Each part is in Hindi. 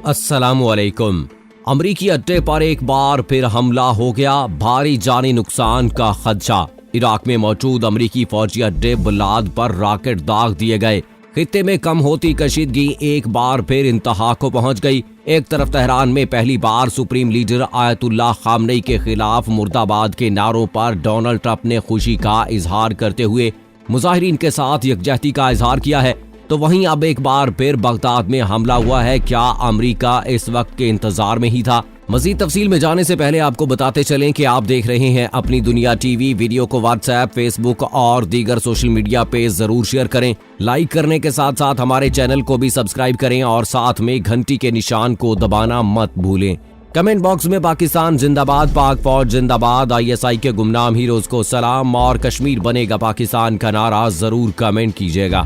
अस्सलामुअलैकुम। अमरीकी अड्डे पर एक बार फिर हमला हो गया, भारी जानी नुकसान का खदशा। इराक में मौजूद अमरीकी फौजी अड्डे बलाद पर रॉकेट दाग दिए गए। खित्ते में कम होती कशीदगी एक बार फिर इंतहा को पहुंच गई। एक तरफ तेहरान में पहली बार सुप्रीम लीडर आयतुल्लाह खामनेई के खिलाफ मुर्दाबाद के नारों पर डोनाल्ड ट्रंप ने खुशी का इजहार करते हुए मुजाहिरीन के साथ यकजहती का इजहार किया है, तो वहीं अब एक बार फिर बगदाद में हमला हुआ है। क्या अमेरिका इस वक्त के इंतजार में ही था? मजीद तफसील में जाने से पहले आपको बताते चलें कि आप देख रहे हैं अपनी दुनिया टीवी। वीडियो को व्हाट्सएप, फेसबुक और दीगर सोशल मीडिया पे जरूर शेयर करें। लाइक करने के साथ साथ हमारे चैनल को भी सब्सक्राइब करें और साथ में घंटी के निशान को दबाना मत भूलें। कमेंट बॉक्स में पाकिस्तान जिंदाबाद, पाक फौज जिंदाबाद, ISI के गुमनाम हीरोज को सलाम और कश्मीर बनेगा पाकिस्तान का नारा जरूर कमेंट कीजिएगा।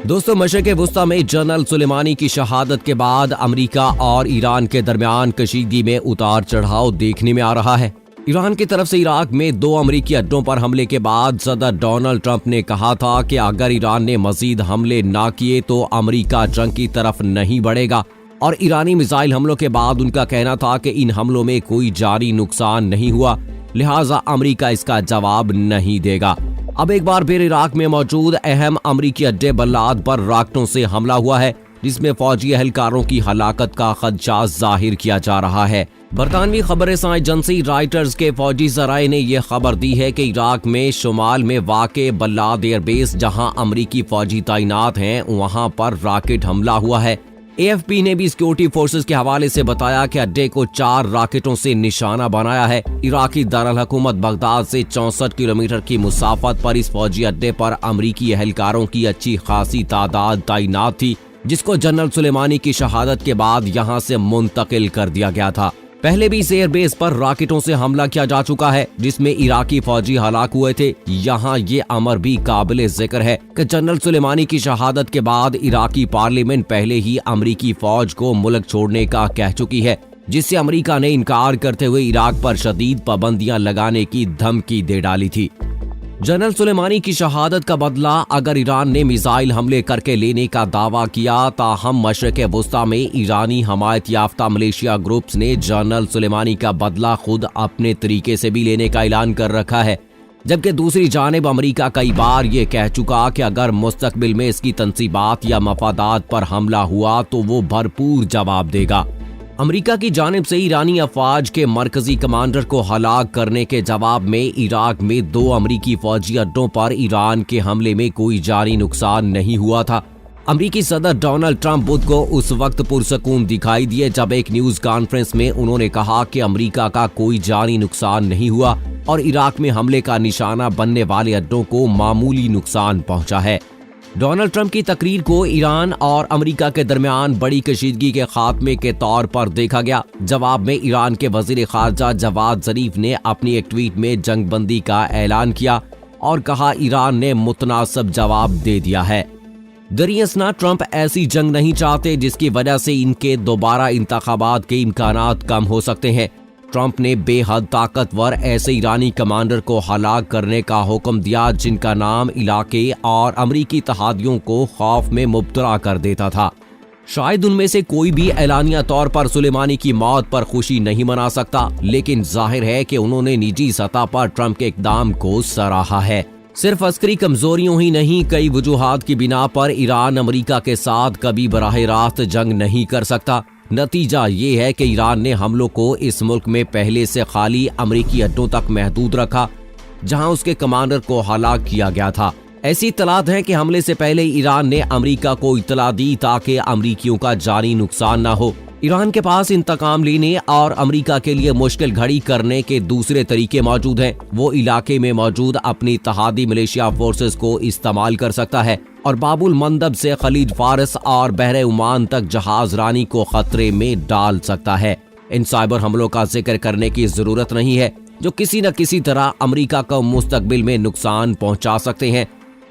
दोस्तों, मशरिक़ वुस्ता में जनरल सुलेमानी की शहादत के बाद अमेरिका और ईरान के दरमियान कशीदगी में उतार चढ़ाव देखने में आ रहा है। ईरान की तरफ से इराक में 2 अमेरिकी अड्डों पर हमले के बाद सदर डोनाल्ड ट्रंप ने कहा था कि अगर ईरान ने मजीद हमले ना किए तो अमेरिका जंग की तरफ नहीं बढ़ेगा। और ईरानी मिसाइल हमलों के बाद उनका कहना था कि इन हमलों में कोई जानी नुकसान नहीं हुआ, लिहाजा अमेरिका इसका जवाब नहीं देगा। अब एक बार फिर इराक में मौजूद अहम अमरीकी अड्डे बलाद पर रॉकेटों से हमला हुआ है, जिसमें फौजी एहलकारों की हलाकत का खदशा जाहिर किया जा रहा है। बरतानवी खबर-ए-रसां एजेंसी रॉयटर्स के फौजी जराए ने यह खबर दी है कि इराक में शुमाल में वाक़े बलाद एयरबेस, जहां अमरीकी फौजी तैनात हैं, वहां पर रॉकेट हमला हुआ है। AFP ने भी सिक्योरिटी फोर्सेस के हवाले से बताया कि अड्डे को 4 रॉकेटों से निशाना बनाया है। इराकी दारुल हुकूमत बगदाद से 64 किलोमीटर की मुसाफत पर इस फौजी अड्डे पर अमरीकी एहलकारों की अच्छी खासी तादाद तैनात थी, जिसको जनरल सुलेमानी की शहादत के बाद यहां से मुंतकिल कर दिया गया था। पहले भी इस एयरबेस पर रॉकेटों से हमला किया जा चुका है, जिसमें इराकी फौजी हलाक हुए थे। यहाँ ये अमर भी काबिल जिक्र है कि जनरल सुलेमानी की शहादत के बाद इराकी पार्लियामेंट पहले ही अमरीकी फौज को मुल्क छोड़ने का कह चुकी है, जिससे अमरीका ने इनकार करते हुए इराक पर शदीद पाबंदियां लगाने की धमकी दे डाली थी। जनरल सुलेमानी की शहादत का बदला अगर ईरान ने मिसाइल हमले करके लेने का दावा किया, ताहम मशरिक़ वुस्ता में ईरानी हमायत याफ्ता मलेशिया ग्रुप्स ने जनरल सुलेमानी का बदला खुद अपने तरीके से भी लेने का ऐलान कर रखा है। जबकि दूसरी जानिब अमेरिका कई बार ये कह चुका कि अगर मुस्तकबिल में इसकी तंसीबात या मफादात पर हमला हुआ तो वो भरपूर जवाब देगा। अमेरिका की जानिब से ईरानी अफवाज के मरकजी कमांडर को हलाक करने के जवाब में इराक में 2 अमेरिकी फौजी अड्डों पर ईरान के हमले में कोई जानी नुकसान नहीं हुआ था। अमेरिकी सदर डोनाल्ड ट्रंप बुध को उस वक्त पुरसकून दिखाई दिए जब एक न्यूज कॉन्फ्रेंस में उन्होंने कहा कि अमेरिका का कोई जानी नुकसान नहीं हुआ और इराक में हमले का निशाना बनने वाले अड्डों को मामूली नुकसान पहुंचा है। डोनाल्ड ट्रंप की तकरीर को ईरान और अमेरिका के दरमियान बड़ी कशीदगी के खात्मे के तौर पर देखा गया। जवाब में ईरान के वजीर खारजा जवाद जरीफ ने अपनी एक ट्वीट में जंगबंदी का ऐलान किया और कहा ईरान ने मुतनासिब जवाब दे दिया है। दरियसना ट्रंप ऐसी जंग नहीं चाहते जिसकी वजह से इनके दोबारा इंतखाबात के इम्कानात कम हो सकते हैं। ट्रंप ने बेहद ताकतवर ऐसे ईरानी कमांडर को हलाक करने का हुक्म दिया जिनका नाम इलाके और अमरीकी तहादियों को खौफ में मुब्तला कर देता था। शायद उनमें से कोई भी एलानिया तौर पर सुलेमानी की मौत पर खुशी नहीं मना सकता, लेकिन जाहिर है कि उन्होंने निजी सतह पर ट्रंप के इकदाम को सराहा है। सिर्फ अस्करी कमजोरियों ही नहीं, कई वजूहात की बिना पर ईरान अमेरिका के साथ कभी बराह रास्त जंग नहीं कर सकता। नतीजा ये है कि ईरान ने हमलों को इस मुल्क में पहले से खाली अमरीकी अड्डों तक महदूद रखा, जहां उसके कमांडर को हलाक किया गया था। ऐसी इत्तलात है कि हमले से पहले ईरान ने अमरीका को इत्तला दी ताकि अमरीकियों का जानी नुकसान न हो। ईरान के पास इंतकाम लेने और अमेरिका के लिए मुश्किल घड़ी करने के दूसरे तरीके मौजूद हैं। वो इलाके में मौजूद अपनी इत्तेहादी मलेशिया फोर्सेस को इस्तेमाल कर सकता है और बाबुल मंदब से खलीज फारस और बहरे ओमान तक जहाज रानी को खतरे में डाल सकता है। इन साइबर हमलों का जिक्र करने की जरूरत नहीं है, जो किसी न किसी तरह अमेरिका को मुस्तकबिल में नुकसान पहुंचा सकते हैं,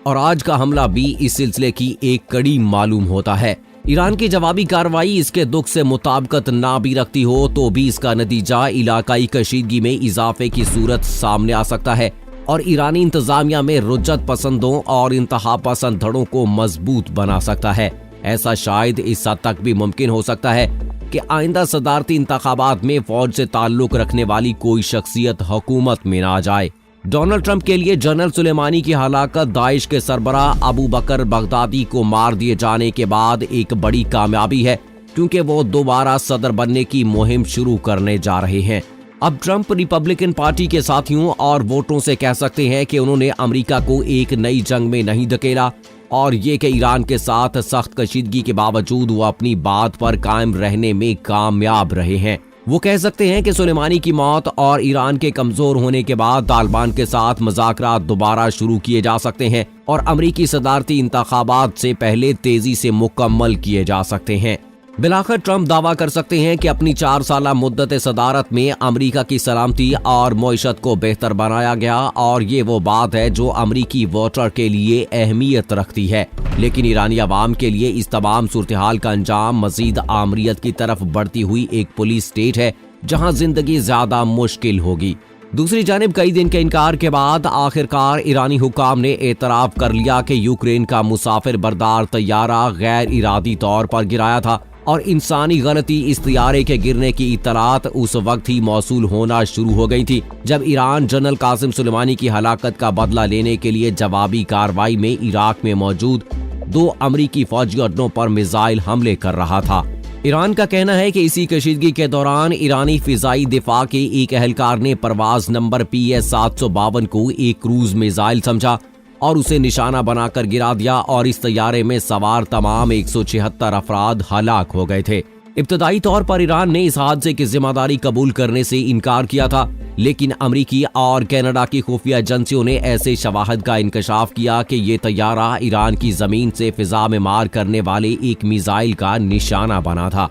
और आज का हमला भी इस सिलसिले की एक कड़ी मालूम होता है। ईरान की जवाबी कार्रवाई इसके दुख से मुताबिकत ना भी रखती हो तो भी इसका नतीजा इलाकाई कशीदगी में इजाफे की सूरत सामने आ सकता है और ईरानी इंतजामिया में रुज्जत पसंदों और इंतहा पसंद धड़ों को मजबूत बना सकता है। ऐसा शायद इस हद तक भी मुमकिन हो सकता है कि आइंदा सदारती इंतखाबात में फौज से ताल्लुक रखने वाली कोई शख्सियत हुकूमत में ना जाए। डोनाल्ड ट्रंप के लिए जनरल सुलेमानी की हलाकत दाइश के सरबराह अबू बकर बगदादी को मार दिए जाने के बाद एक बड़ी कामयाबी है, क्योंकि वो दोबारा सदर बनने की मुहिम शुरू करने जा रहे हैं। अब ट्रंप रिपब्लिकन पार्टी के साथियों और वोटरों से कह सकते हैं कि उन्होंने अमेरिका को एक नई जंग में नहीं धकेला, और ये कि ईरान के साथ सख्त कशीदगी के बावजूद वो अपनी बात पर कायम रहने में कामयाब रहे हैं। वो कह सकते हैं कि सुलेमानी की मौत और ईरान के कमजोर होने के बाद तालिबान के साथ मुज़ाकरात दोबारा शुरू किए जा सकते हैं और अमरीकी सदारती इंतखाबात से पहले तेजी से मुकम्मल किए जा सकते हैं। बिलाखिर ट्रंप दावा कर सकते हैं कि अपनी 4 साला मुद्दत सदारत में अमेरिका की सलामती और मईशत को बेहतर बनाया गया, और ये वो बात है जो अमरीकी वोटर के लिए अहमियत रखती है। लेकिन ईरानी अवाम के लिए इस तमाम सूरत हाल का अंजाम मजीद आमरीत की तरफ बढ़ती हुई एक पुलिस स्टेट है, जहां जिंदगी ज्यादा मुश्किल होगी। दूसरी जानिब कई दिन के इनकार के बाद आखिरकार ईरानी हुकाम ने एतराफ कर लिया कि यूक्रेन का मुसाफिर बरदार तैयारा गैर इरादी तौर पर गिराया था, और इंसानी गलती इस तैयारे के गिरने की इतलात उस वक्त ही मौसूल होना शुरू हो गई थी जब ईरान जनरल कासिम सुलेमानी की हलाकत का बदला लेने के लिए जवाबी कार्रवाई में इराक में मौजूद 2 अमरीकी फौजी अड्डों पर मिसाइल हमले कर रहा था। ईरान का कहना है कि इसी कशीदगी के दौरान ईरानी फिजाई दिफा के एक एहलकार ने परवाज नंबर PS-752 को एक क्रूज मिसाइल समझा और उसे निशाना बनाकर गिरा दिया, और इस तैयारे में सवार तमाम 176 अफराद हलाक हो गए थे। इब्तदाई तौर पर ईरान ने इस हादसे की जिम्मेदारी कबूल करने से इनकार किया था, लेकिन अमरीकी और कनाडा की खुफिया एजेंसियों ने ऐसे शवाहद का इंकशाफ किया कि ये तैयारा ईरान की जमीन से फिजा में मार करने वाले एक मिसाइल का निशाना बना था,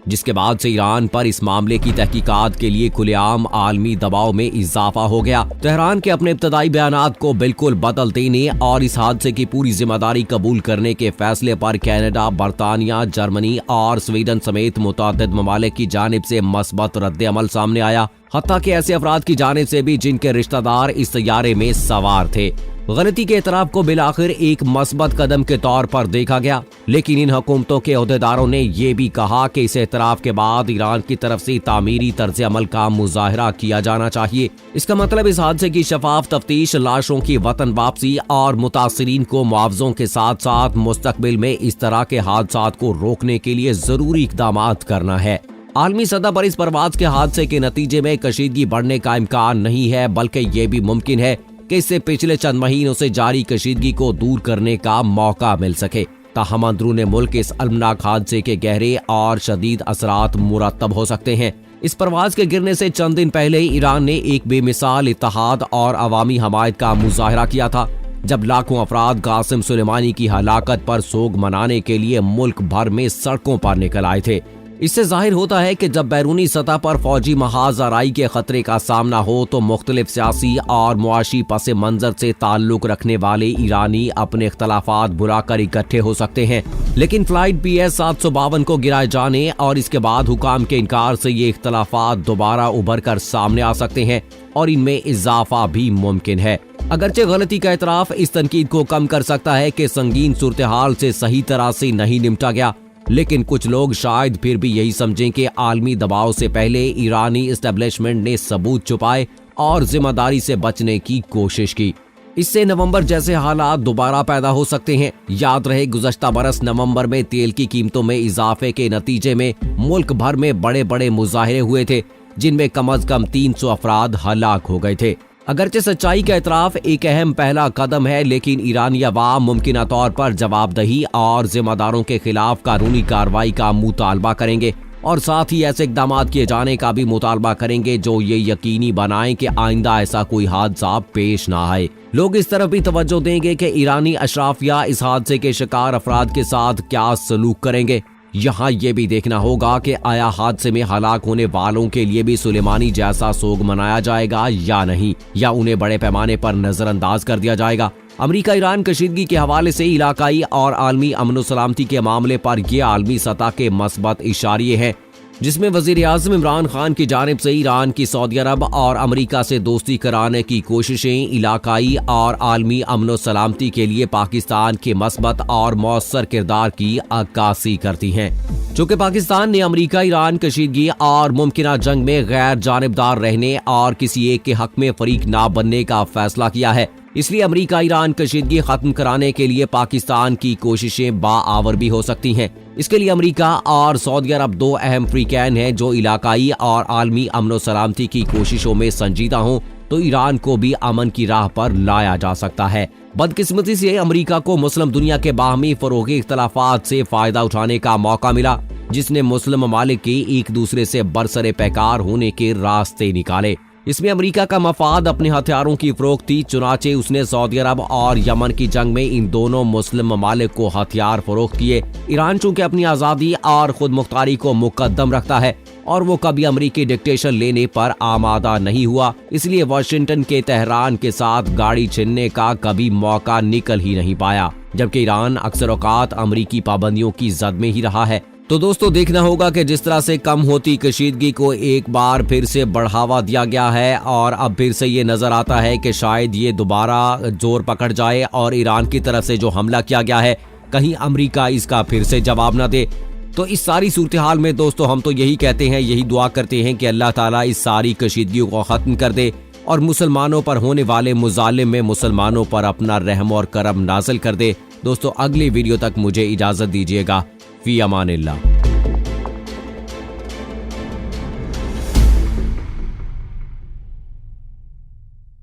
जिसके बाद से ईरान पर इस मामले की तहकीकात के लिए खुलेआम आलमी दबाव में इजाफा हो गया। तेहरान के अपने इब्तदाई बयानात को बिल्कुल बदल देने और इस हादसे की पूरी जिम्मेदारी कबूल करने के फैसले पर कनाडा, बरतानिया, जर्मनी और स्वीडन समेत मुतअद्दिद ममालिक की जानिब से मस्बत रद्द अमल सामने आया, हत्ता कि ऐसे अफराद की जानिब से भी जिनके रिश्तेदार इस तैयारे में सवार थे। गलती के एतराफ को बिलाखिर एक मस्बत कदम के तौर पर देखा गया, लेकिन इन हुकूमतों के ओहदेदारों ने यह भी कहा कि इस एतराफ के बाद ईरान की तरफ से तामीरी तर्ज अमल का मुजाहरा किया जाना चाहिए। इसका मतलब इस हादसे की शफाफ तफ्तीश, लाशों की वतन वापसी और मुतासिरीन को मुआवजों के साथ साथ मुस्तकबिल में इस तरह के हादसात को रोकने के लिए जरूरी इकदाम करना है। आलमी सतह पर इस परवाज के हादसे के नतीजे में कशीदगी बढ़ने का इम्कान नहीं है, बल्कि ये भी मुमकिन है कि इससे पिछले चंद महीनों से जारी कशीदगी को दूर करने का मौका मिल सके। ताहम अंदरूने मुल्क इस अलमनाक हादसे के गहरे और शदीद असरात मुरतब हो सकते हैं। इस परवाज के गिरने से चंद दिन पहले ईरान ने एक बेमिसाल इत्तेहाद और अवामी हमायत का मुजाहरा किया था, जब लाखों अफराद कासिम सुलेमानी की हलाकत पर सोग मनाने के लिए मुल्क भर में सड़कों पर निकल आए थे। इससे जाहिर होता है कि जब बैरूनी सतह पर फौजी महाज आराई के खतरे का सामना हो तो मुख्तलिफ सियासी और मुआशी पस मंजर से ताल्लुक रखने वाले ईरानी अपने इख्तलाफात बुलाकर इकट्ठे हो सकते हैं। लेकिन फ्लाइट PS-752 को गिराए जाने और इसके बाद हुकाम के इनकार से ये इख्तलाफात दोबारा उभर कर सामने आ सकते हैं और इनमें इजाफा भी मुमकिन है। अगरचे गलती का एतराफ इस तनकीद को कम कर सकता है कि संगीन सूरत हाल से सही तरह से नहीं निपटा गया, लेकिन कुछ लोग शायद फिर भी यही समझें कि आलमी दबाव से पहले ईरानी एस्टेब्लिशमेंट ने सबूत छुपाए और जिम्मेदारी से बचने की कोशिश की। इससे नवंबर जैसे हालात दोबारा पैदा हो सकते हैं। याद रहे, गुज़श्ता बरस नवंबर में तेल की कीमतों में इजाफे के नतीजे में मुल्क भर में बड़े बड़े मुजाहरे हुए थे, जिनमें कम अज कम 300 अफराद हलाक हो गए थे। अगरचे सच्चाई का एतराफ एक अहम पहला कदम है, लेकिन ईरानी अवाम मुमकिन तौर पर जवाबदही और जिम्मेदारों के खिलाफ कानूनी कार्रवाई का मुतालबा करेंगे और साथ ही ऐसे इकदाम किए जाने का भी मुतालबा करेंगे जो ये यकीनी बनाएं कि आइंदा ऐसा कोई हादसा पेश ना आए। लोग इस तरफ भी तवज्जो देंगे कि ईरानी अशराफिया इस हादसे के शिकार अफराद के साथ क्या सलूक करेंगे। यहाँ ये भी देखना होगा कि आया हादसे में हलाक होने वालों के लिए भी सुलेमानी जैसा सोग मनाया जाएगा या नहीं, या उन्हें बड़े पैमाने पर नजरअंदाज कर दिया जाएगा। अमेरिका ईरान कशीदगी के हवाले से इलाकाई और आलमी अमन सलामती के मामले पर ये आलमी सतह के मस्बत इशारे हैं जिसमें वजीर आजम इमरान खान की जानिब से ईरान की सऊदी अरब और अमेरिका से दोस्ती कराने की कोशिशें इलाकाई और आलमी अमन और सलामती के लिए पाकिस्तान के मस्बत और मौसर किरदार की अक्कासी करती हैं। चूँकि पाकिस्तान ने अमेरिका ईरान कशीदगी और मुमकिन जंग में गैर जानिबदार रहने और किसी एक के हक में फरीक ना बनने का फैसला किया है, इसलिए अमेरिका ईरान कशीदगी खत्म कराने के लिए पाकिस्तान की कोशिशें बाआवर भी हो सकती हैं। इसके लिए अमेरिका और सऊदी अरब दो अहम फ्रीकैन हैं जो इलाकाई और आलमी अमन और सलामती की कोशिशों में संजीदा हों तो ईरान को भी अमन की राह पर लाया जा सकता है। बदकिस्मती से अमेरिका को मुस्लिम दुनिया के बाहमी फरोगी इख्तलाफात से फायदा उठाने का मौका मिला, जिसने मुस्लिम ममालिक के एक दूसरे से बरसरे पैकार होने के रास्ते निकाले। इसमें अमेरिका का मफाद अपने हथियारों की फरोख्त थी, चुनाचे उसने सऊदी अरब और यमन की जंग में इन दोनों मुस्लिम ममालिक को हथियार फरोख्त किए। ईरान चूंकि अपनी आज़ादी और खुद मुख्तारी को मुकद्दम रखता है और वो कभी अमेरिकी डिक्टेशन लेने पर आमादा नहीं हुआ, इसलिए वाशिंगटन के तेहरान के साथ गाड़ी छीनने का कभी मौका निकल ही नहीं पाया, जबकि ईरान अक्सर औकात अमेरिकी पाबंदियों की जद में ही रहा है। तो दोस्तों देखना होगा कि जिस तरह से कम होती कशीदगी को एक बार फिर से बढ़ावा दिया गया है और अब फिर से ये नजर आता है कि शायद ये दोबारा जोर पकड़ जाए और ईरान की तरफ से जो हमला किया गया है कहीं अमेरिका इसका फिर से जवाब न दे। तो इस सारी सूरत हाल में दोस्तों हम तो यही कहते हैं, यही दुआ करते हैं कि अल्लाह ताला इस सारी कशीदगियों को खत्म कर दे और मुसलमानों पर होने वाले मुजालिम में मुसलमानों पर अपना रहम और करम नाज़िल कर दे। दोस्तों अगली वीडियो तक मुझे इजाजत दीजिएगा। फी अमानिल्लाह।